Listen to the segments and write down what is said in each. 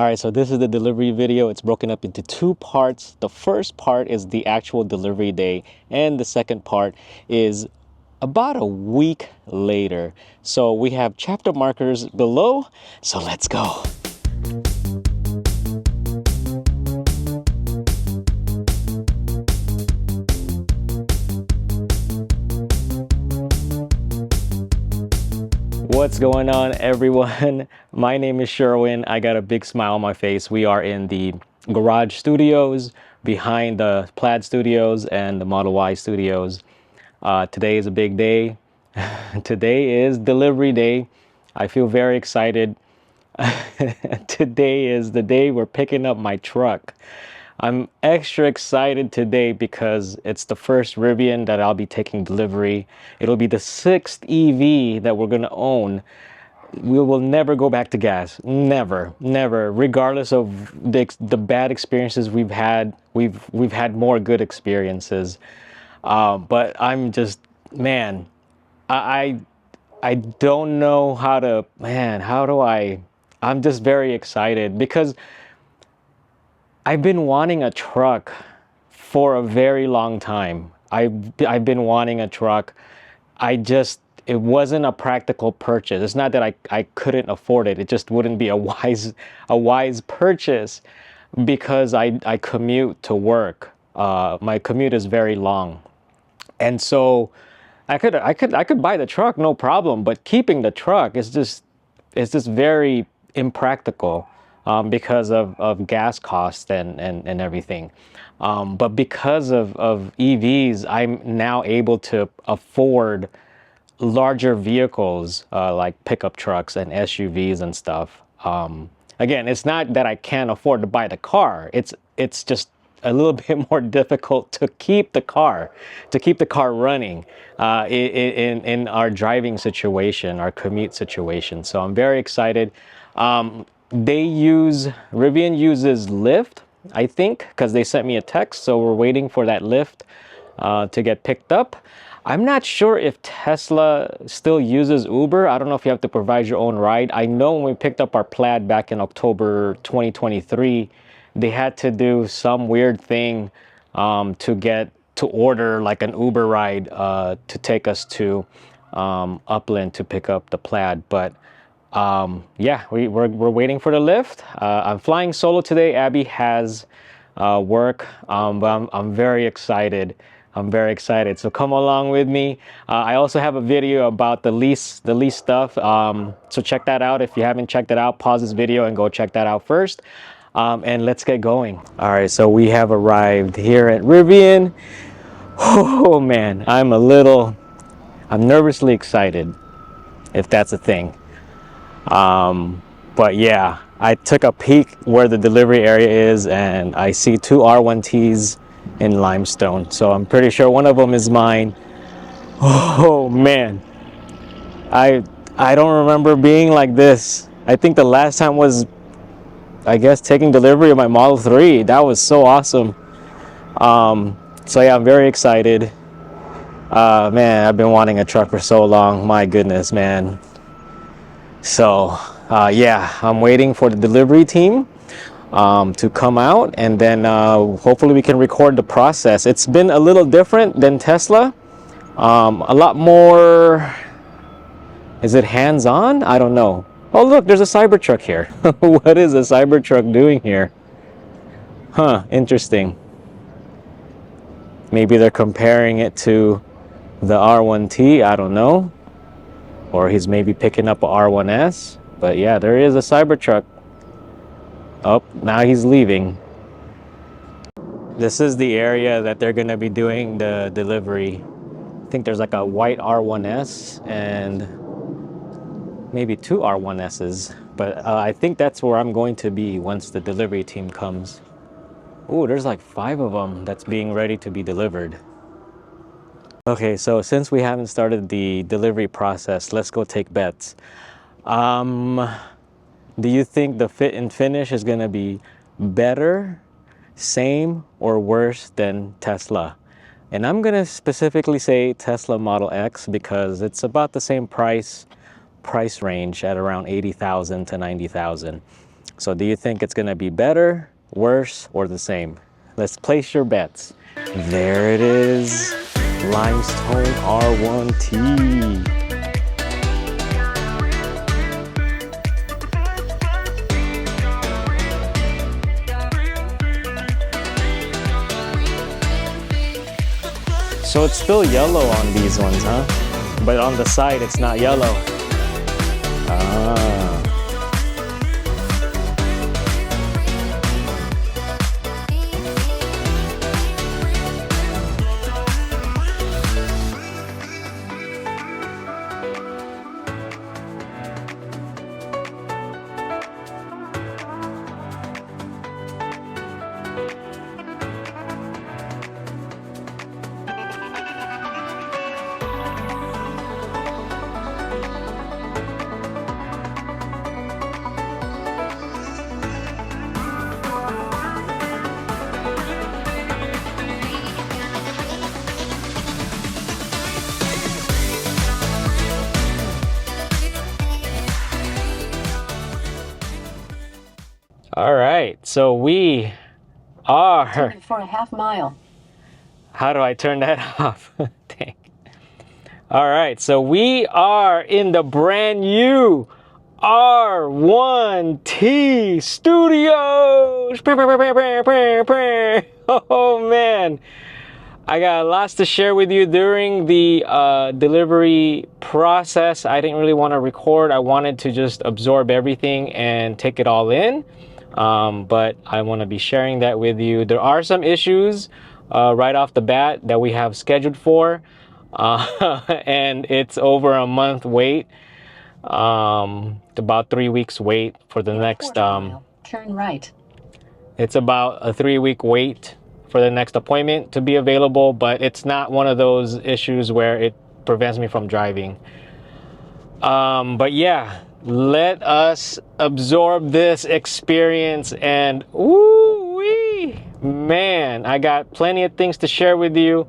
All right, so this is the delivery video. It's broken up into two parts. The first part is the actual delivery day, and the second part is about a week later. So we have chapter markers below, so let's go. What's going on, everyone? My name is Sherwin. I got a big smile on my face. We are in the garage studios behind the Plaid Studios and the Model Y Studios. Today is a big day. Today is delivery day. I feel very excited. Today is the day we're picking up my truck. I'm extra excited today because it's the first Rivian that I'll be taking delivery. It'll be the 6th EV that we're gonna own. We will never go back to gas. Never, never. Regardless of the bad experiences we've had, we've had more good experiences. But I'm just, man, I don't know how to, man, how do I? I'm just very excited because I've been wanting a truck for a very long time. I've been wanting a truck. It wasn't a practical purchase. It's not that I couldn't afford it. It just wouldn't be a wise purchase because I commute to work. My commute is very long. And so I could buy the truck, no problem, but keeping the truck is just very impractical. Because of gas costs and everything. But because of EVs, I'm now able to afford larger vehicles like pickup trucks and SUVs and stuff. Again, it's not that I can't afford to buy the car. It's just a little bit more difficult to keep the car running in our driving situation, our commute situation. So I'm very excited. Rivian uses Lyft, I think, because they sent me a text, so we're waiting for that Lyft to get picked up. I'm not sure if Tesla still uses Uber. I don't know if you have to provide your own ride. I know when we picked up our Plaid back in October 2023, they had to do some weird thing to order like an Uber ride to take us to Upland to pick up the Plaid. But yeah, we're waiting for the Lyft. I'm flying solo today. Abby has work, but I'm very excited. I'm very excited. So come along with me. I also have a video about the lease stuff. So check that out. If you haven't checked it out, pause this video and go check that out first. And let's get going. All right, so we have arrived here at Rivian. Oh man, I'm nervously excited, if that's a thing. But yeah, I took a peek where the delivery area is and I see two R1Ts in limestone. So I'm pretty sure one of them is mine. Oh man, I don't remember being like this. I think the last time was, I guess, taking delivery of my Model 3. That was so awesome. So yeah, I'm very excited. Man, I've been wanting a truck for so long. My goodness, man. So yeah, I'm waiting for the delivery team to come out, and then hopefully we can record the process. It's been a little different than Tesla. A lot more, is it hands-on? I don't know. Oh look, there's a Cybertruck here. What is a Cybertruck doing here? Huh, interesting. Maybe they're comparing it to the R1T, I don't know. Or he's maybe picking up a R1S. But yeah, there is a Cybertruck. Oh, now he's leaving. This is the area that they're gonna be doing the delivery. I think there's like a white R1S and maybe two R1Ss. But I think that's where I'm going to be once the delivery team comes. Oh, there's like 5 of them that's being ready to be delivered. Okay, so since we haven't started the delivery process, let's go take bets. Do you think the fit and finish is gonna be better, same, or worse than Tesla? And I'm gonna specifically say Tesla Model X because it's about the same price range at around 80,000 to 90,000. So do you think it's gonna be better, worse, or the same? Let's place your bets. There it is, limestone R1T. So it's still yellow on these ones, huh? But on the side, it's not yellow. Ah. All right, so we are. Turn for a half mile. How do I turn that off? Dang. All right, so we are in the brand new R1T Studios. Oh man, I got lots to share with you during the delivery process. I didn't really want to record. I wanted to just absorb everything and take it all in. But I want to be sharing that with you. There are some issues right off the bat that we have scheduled for, and it's over a month wait, about 3 weeks wait for the next. Turn right. It's about a 3-week wait for the next appointment to be available, but it's not one of those issues where it prevents me from driving. But yeah. Let us absorb this experience and woo-wee, man, I got plenty of things to share with you.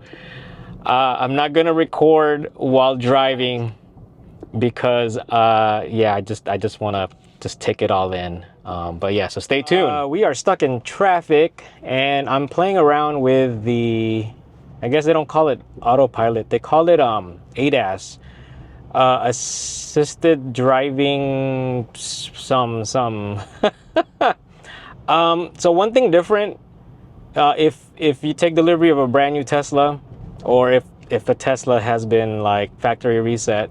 I'm not gonna record while driving because yeah, I just want to just take it all in. But yeah, so stay tuned. We are stuck in traffic and I'm playing around with the, I guess they don't call it autopilot, they call it ADAS. Assisted driving some so one thing different, if you take delivery of a brand new Tesla, or if a Tesla has been like factory reset,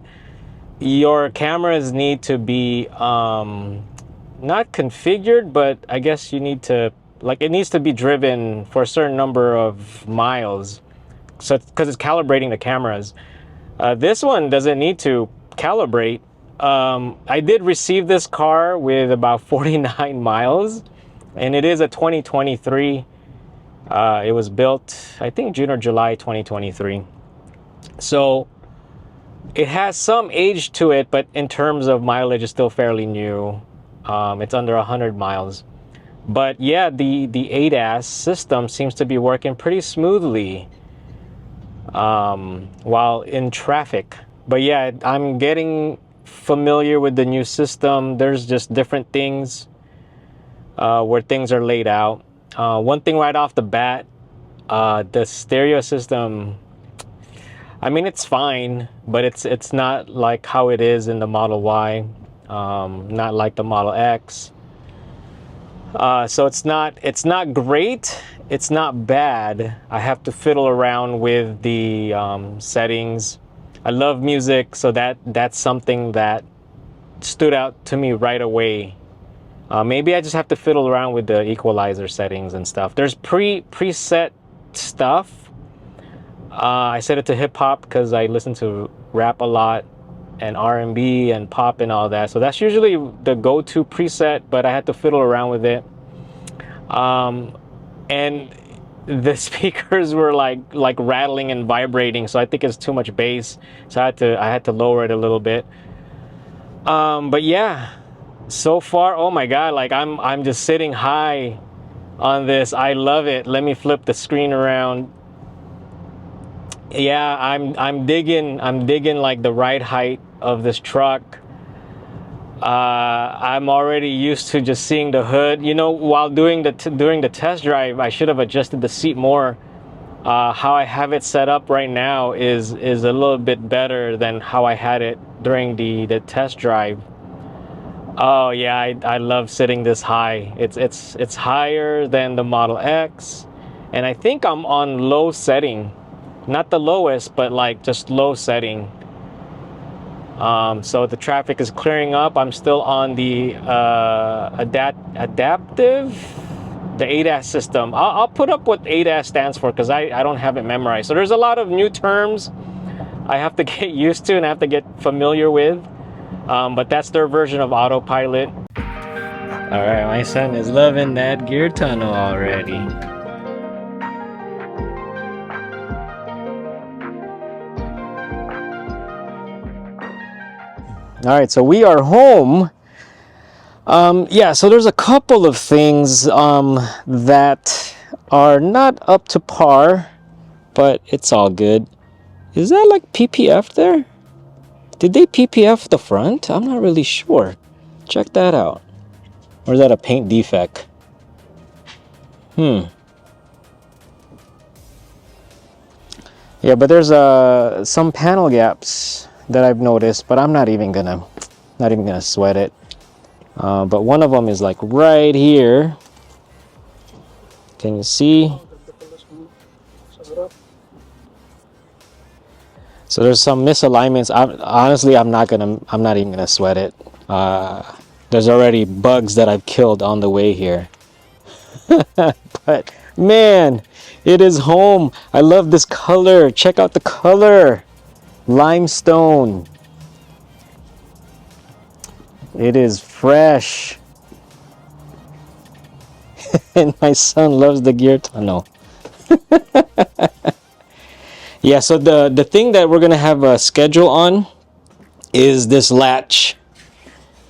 your cameras need to be not configured, but I guess you need to, like, it needs to be driven for a certain number of miles, so because it's calibrating the cameras. This one doesn't need to calibrate. I did receive this car with about 49 miles, and it is a 2023. It was built, I think, June or July 2023. So it has some age to it, but in terms of mileage, it's still fairly new. It's under 100 miles. But yeah, the ADAS system seems to be working pretty smoothly while in traffic. But yeah, I'm getting familiar with the new system. There's just different things where things are laid out. One thing right off the bat, the stereo system, I mean, it's fine, but it's not like how it is in the Model Y, not like the Model X. So it's not great. It's not bad. I have to fiddle around with the settings. I love music, so that's something that stood out to me right away. Maybe I just have to fiddle around with the equalizer settings and stuff. There's preset stuff. I set it to hip hop because I listen to rap a lot, and R&B and pop and all that. So that's usually the go-to preset, but I had to fiddle around with it. And the speakers were like rattling and vibrating, so I think it's too much bass. So I had to lower it a little bit. But yeah, so far, oh my God, like I'm just sitting high on this. I love it. Let me flip the screen around. Yeah, I'm digging like the ride height of this truck. I'm already used to just seeing the hood. You know, while doing during the test drive, I should have adjusted the seat more. How I have it set up right now is a little bit better than how I had it during the test drive. Oh yeah, I love sitting this high. It's higher than the Model X, and I think I'm on low setting, not the lowest, but like just low setting. So the traffic is clearing up. I'm still on the adaptive, the ADAS system. I'll put up what ADAS stands for because I don't have it memorized. So there's a lot of new terms I have to get used to and I have to get familiar with. But that's their version of autopilot. All right, my son is loving that gear tunnel already. All right, so we are home. Yeah, so there's a couple of things that are not up to par, but it's all good. Is that like PPF there? Did they PPF the front? I'm not really sure. Check that out. Or is that a paint defect? Yeah, but there's some panel gaps that I've noticed, but I'm not even gonna sweat it. But one of them is like right here. Can you see? So there's some misalignments. Honestly, I'm not even gonna sweat it. There's already bugs that I've killed on the way here. But man, it is home. I love this color. Check out the color. Limestone. It is fresh. And my son loves the gear tunnel. Yeah, so the thing that we're gonna have a schedule on is this latch.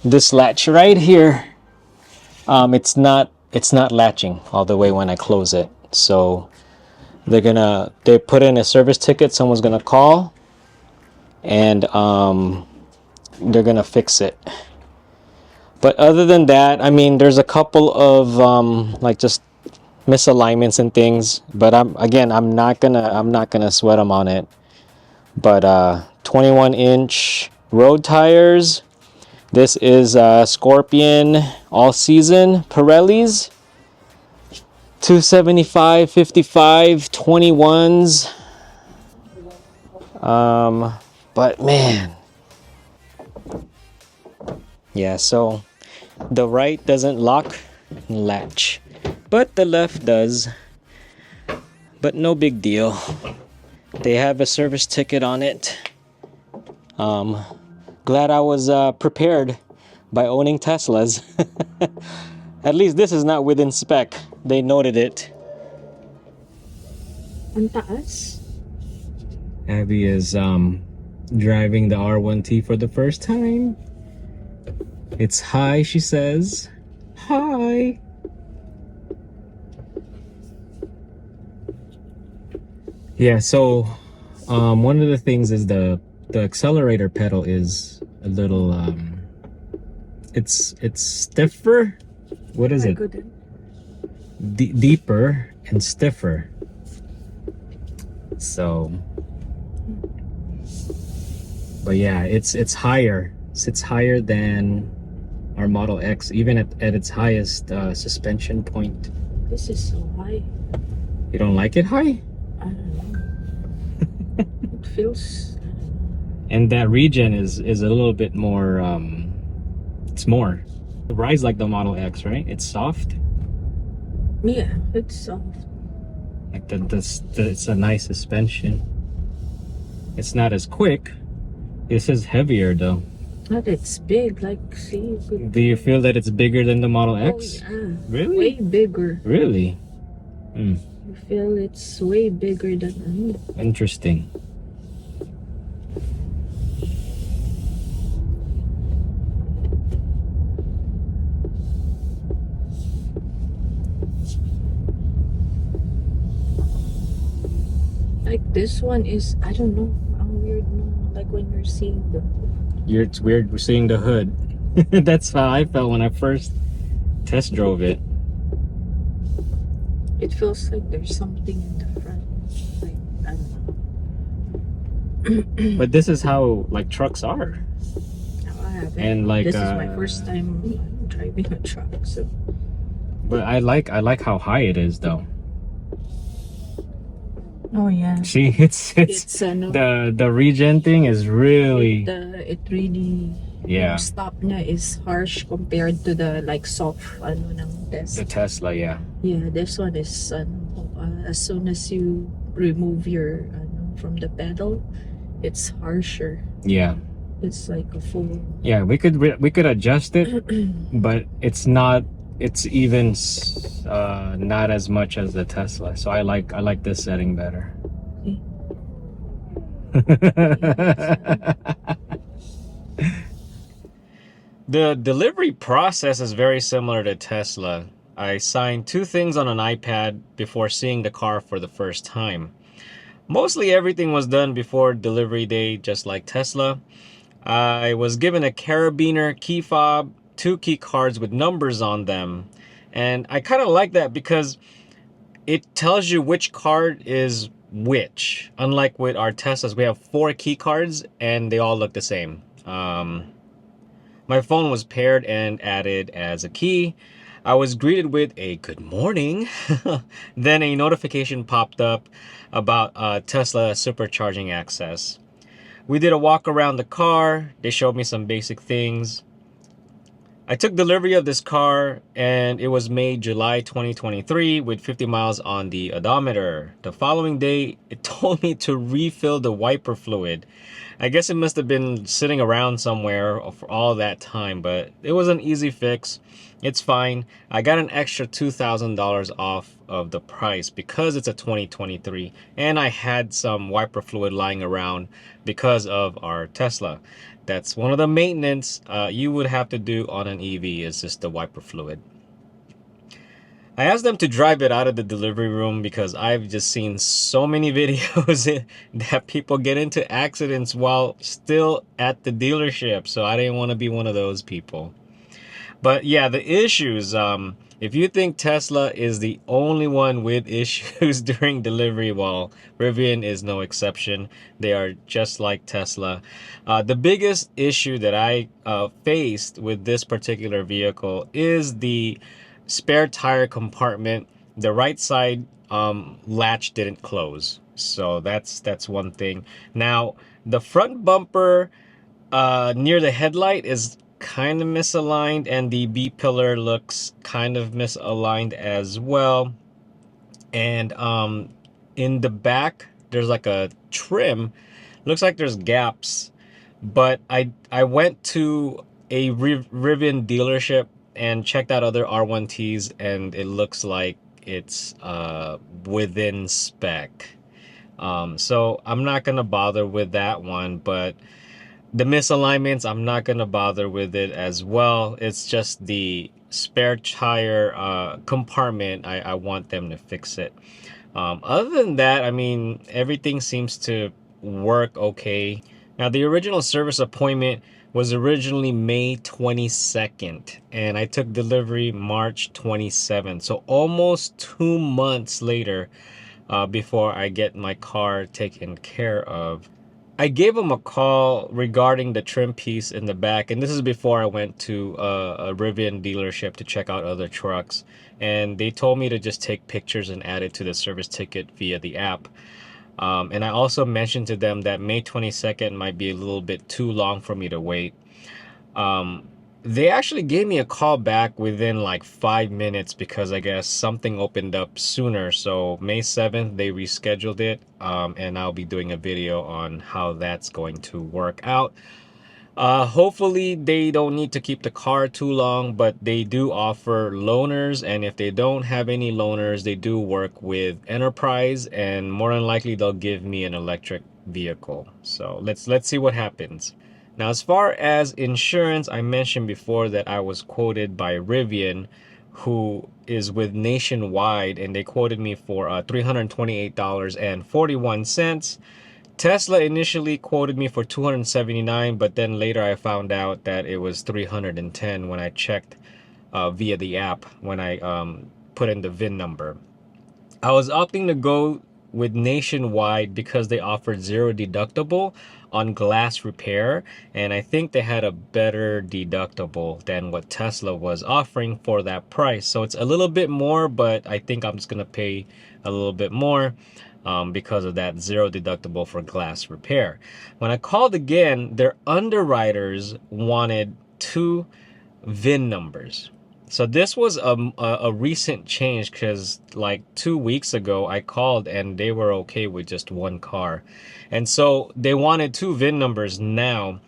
This latch right here. It's not latching all the way when I close it. So they put in a service ticket, someone's gonna call, and they're gonna fix it. But other than that, I mean, there's a couple of like just misalignments and things, but I'm not gonna sweat them on it. But 21-inch road tires. This is Scorpion all season Pirellis. 275 55 21s. But man, yeah, so the right doesn't lock and latch, but the left does. But no big deal. They have a service ticket on it. Glad I was prepared by owning Teslas. At least this is not within spec. They noted it. Ang taas. Abby is driving the R1T for the first time. It's high, she says. Hi. Yeah, so one of the things is the accelerator pedal is a little it's stiffer. What is it? Deeper and stiffer. So, but yeah, it's higher. It's higher than our Model X, even at its highest suspension point. This is so high. You don't like it high? I don't know. It feels. And that region is a little bit more. It's more. It rides like the Model X, right? It's soft. Yeah, it's soft. Like it's a nice suspension. It's not as quick. This is heavier though. But it's big, like, see? Do you feel that it's bigger than the Model Oh, X? yeah. Really? Way bigger. Really? You feel it's way bigger than me. Interesting. Like, this one is, I don't know, ang weird no, like when you're seeing the. It's weird seeing the hood. That's how I felt when I first test drove it. It feels like there's something in the front. Like, I don't know. But this is how like trucks are. I haven't. And like This is my first time driving a truck, so. but I like how high it is though. Oh yeah. See, it's No, the regen thing is really it really yeah. stop niya is harsh compared to the like soft ng The Tesla. Tesla, yeah. Yeah, this one is as soon as you remove your from the pedal, it's harsher. Yeah. It's like a full. Yeah, we could adjust it, but it's not. It's even not as much as the Tesla. So I like this setting better. Okay. The delivery process is very similar to Tesla. I signed 2 things on an iPad before seeing the car for the first time. Mostly everything was done before delivery day, just like Tesla. I was given a carabiner key fob, 2 key cards with numbers on them. And I kind of like that because it tells you which card is which. Unlike with our Teslas, we have 4 key cards and they all look the same. My phone was paired and added as a key. I was greeted with a good morning. Then a notification popped up about Tesla supercharging access. We did a walk around the car. They showed me some basic things. I took delivery of this car and it was made July 2023 with 50 miles on the odometer. The following day, it told me to refill the wiper fluid. I guess it must have been sitting around somewhere for all that time, but it was an easy fix. It's fine. I got an extra $2,000 off of the price because it's a 2023 and I had some wiper fluid lying around because of our Tesla. That's one of the maintenance you would have to do on an EV is just the wiper fluid. I asked them to drive it out of the delivery room because I've just seen so many videos that people get into accidents while still at the dealership. So I didn't want to be one of those people. But yeah, the issues, if you think Tesla is the only one with issues during delivery, well, Rivian is no exception. They are just like Tesla. The biggest issue that I faced with this particular vehicle is the spare tire compartment. The right side latch didn't close. So that's one thing. Now, the front bumper near the headlight is kind of misaligned and the B pillar looks kind of misaligned as well. And in the back there's like a trim. Looks like there's gaps. But I went to a Rivian dealership and checked out other R1Ts and it looks like it's within spec. So I'm not gonna bother with that one, but the misalignments, I'm not going to bother with it as well. It's just the spare tire compartment. I want them to fix it. Other than that, I mean, everything seems to work okay. Now, the original service appointment was originally May 22nd, and I took delivery March 27th. So almost 2 months later before I get my car taken care of. I gave them a call regarding the trim piece in the back, and this is before I went to a Rivian dealership to check out other trucks. And they told me to just take pictures and add it to the service ticket via the app. And I also mentioned to them that May 22nd might be a little bit too long for me to wait. They actually gave me a call back within like 5 minutes because I guess something opened up sooner. So May 7th, they rescheduled it. And I'll be doing a video on how that's going to work out. Hopefully they don't need to keep the car too long, but they do offer loaners. And if they don't have any loaners, they do work with Enterprise, and more than likely they'll give me an electric vehicle. So let's see what happens. Now, as far as insurance, I mentioned before that I was quoted by Rivian, who is with Nationwide, and they quoted me for $328.41. Tesla initially quoted me for 279, but then later I found out that it was 310 when I checked via the app when I put in the VIN number. I was opting to go with Nationwide because they offered zero deductible on glass repair, and I think they had a better deductible than what Tesla was offering for that price. So it's a little bit more, but I think I'm just gonna pay a little bit more because of that zero deductible for glass repair. When I called again, their underwriters wanted two VIN numbers. So this was a recent change because like 2 weeks ago I called and they were okay with just one car. And so they wanted two VIN numbers now.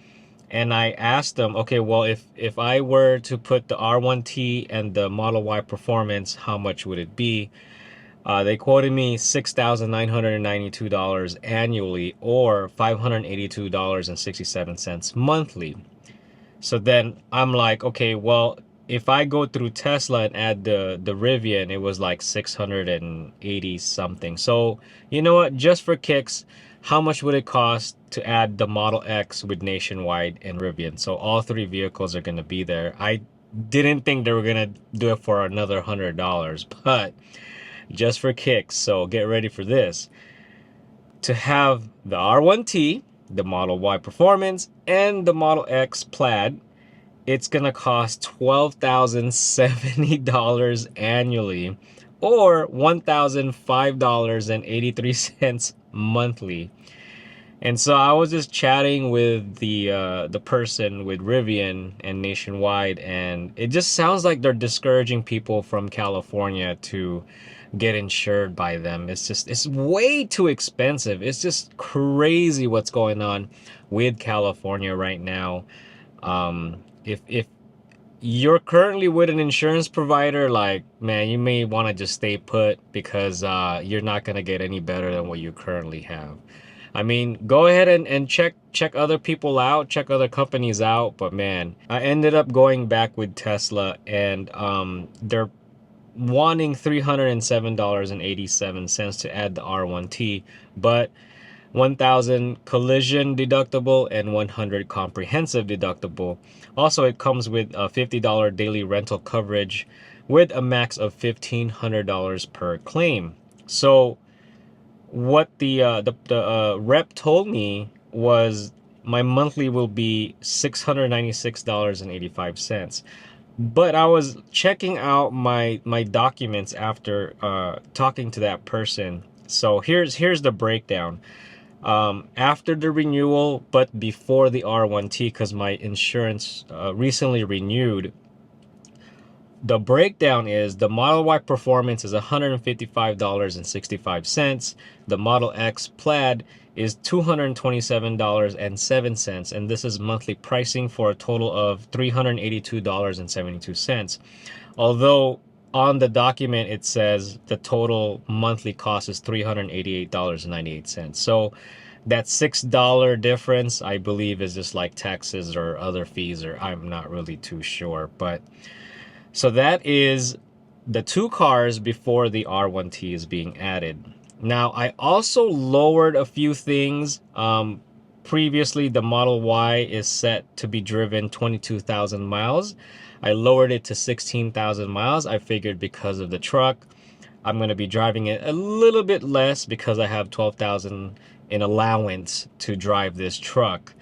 And I asked them, okay, well, if I were to put the R1T and the Model Y Performance, how much would it be? They quoted me $6,992 annually or $582.67 monthly. So then I'm like, okay, well, if I go through Tesla and add the Rivian, it was like 680 something. So you know what? Just for kicks, how much would it cost to add the Model X with Nationwide and Rivian? So all three vehicles are going to be there. I didn't think they were going to do it for another $100, but just for kicks. So get ready for this. To have the R1T, the Model Y Performance, and the Model X Plaid, it's gonna cost $12,070 annually or $1,005.83 monthly. And so I was just chatting with the person with Rivian and Nationwide, and it just sounds like they're discouraging people from California to get insured by them. It's way too expensive. It's just crazy what's going on with California right now. If you're currently with an insurance provider, like, man, you may want to just stay put because you're not going to get any better than what you currently have. I mean, go ahead and check other people out, check other companies out, but man, I ended up going back with Tesla, and they're wanting $307.87 to add the R1T, but 1,000 collision deductible and 100 comprehensive deductible. Also, it comes with a $50 daily rental coverage with a max of $1,500 per claim. So what the rep told me was my monthly will be $696.85. But I was checking out my documents after talking to that person. So here's the breakdown. After the renewal, but before the R1T, because my insurance recently renewed, the breakdown is the Model Y Performance is $155.65. The Model X Plaid is $227.07. And this is monthly pricing for a total of $382.72. Although on the document it says the total monthly cost is $388.98. So that $6 difference, I believe, is just like taxes or other fees, or I'm not really too sure. But so that is the two cars before the R1T is being added. Now, I also lowered a few things. Previously, the Model Y is set to be driven 22,000 miles. I lowered it to 16,000 miles. I figured because of the truck, I'm going to be driving it a little bit less because I have 12,000 in allowance to drive this truck.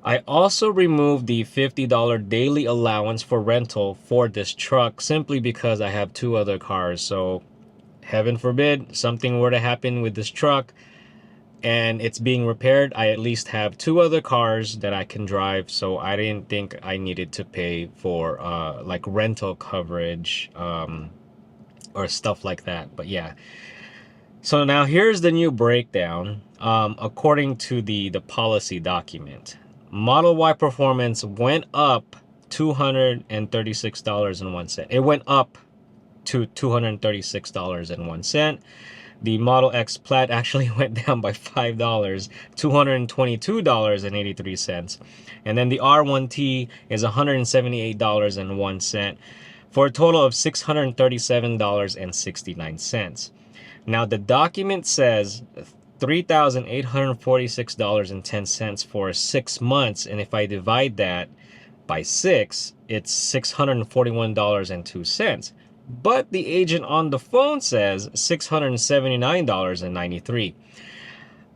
I also removed the $50 daily allowance for rental for this truck simply because I have two other cars. So heaven forbid something were to happen with this truck and it's being repaired, I at least have two other cars that I can drive. So I didn't think I needed to pay for like rental coverage or stuff like that. But yeah. So now here's the new breakdown. According to the policy document, Model Y Performance went up $236.01. It went up to $236.01. The Model X Plaid actually went down by $5, $222.83. And then the R1T is $178.01 for a total of $637.69. Now the document says $3,846.10 for 6 months. And if I divide that by 6, it's $641.02. But the agent on the phone says $679.93.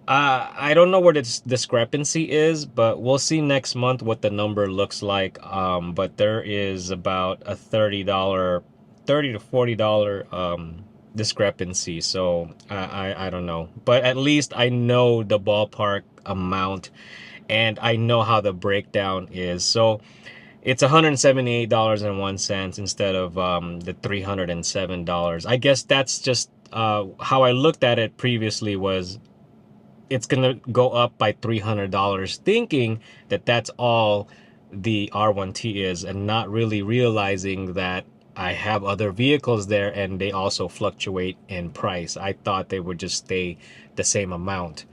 I don't know where this discrepancy is, but we'll see next month what the number looks like. But there is about a $30 to $40 discrepancy. So I don't know, but at least I know the ballpark amount, and I know how the breakdown is. So it's $178.01 instead of the $307. I guess that's just how I looked at it previously, was it's gonna go up by $300, thinking that that's all the R1T is, and not really realizing that I have other vehicles there and they also fluctuate in price. I thought they would just stay the same amount.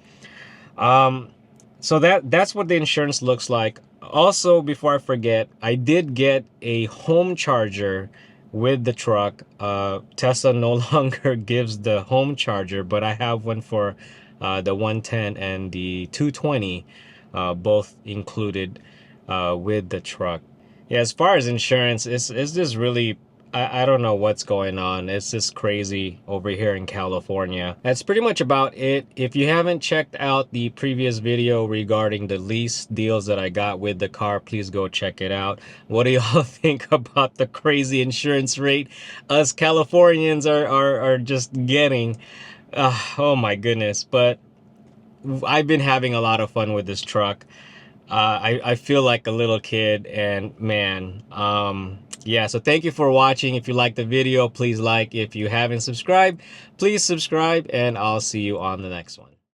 So that's what the insurance looks like. Also, before I forget, I did get a home charger with the truck. Tesla no longer gives the home charger, but I have one for the 110 and the 220, both included with the truck. Yeah, as far as insurance, it's just really, I don't know what's going on. It's just crazy over here in California. That's pretty much about it. If you haven't checked out the previous video regarding the lease deals that I got with the car, please go check it out. What do y'all think about the crazy insurance rate us Californians are just getting? Oh my goodness. But I've been having a lot of fun with this truck. I feel like a little kid, and man, yeah, so thank you for watching. If you liked the video, please like. If you haven't subscribed, please subscribe, and I'll see you on the next one.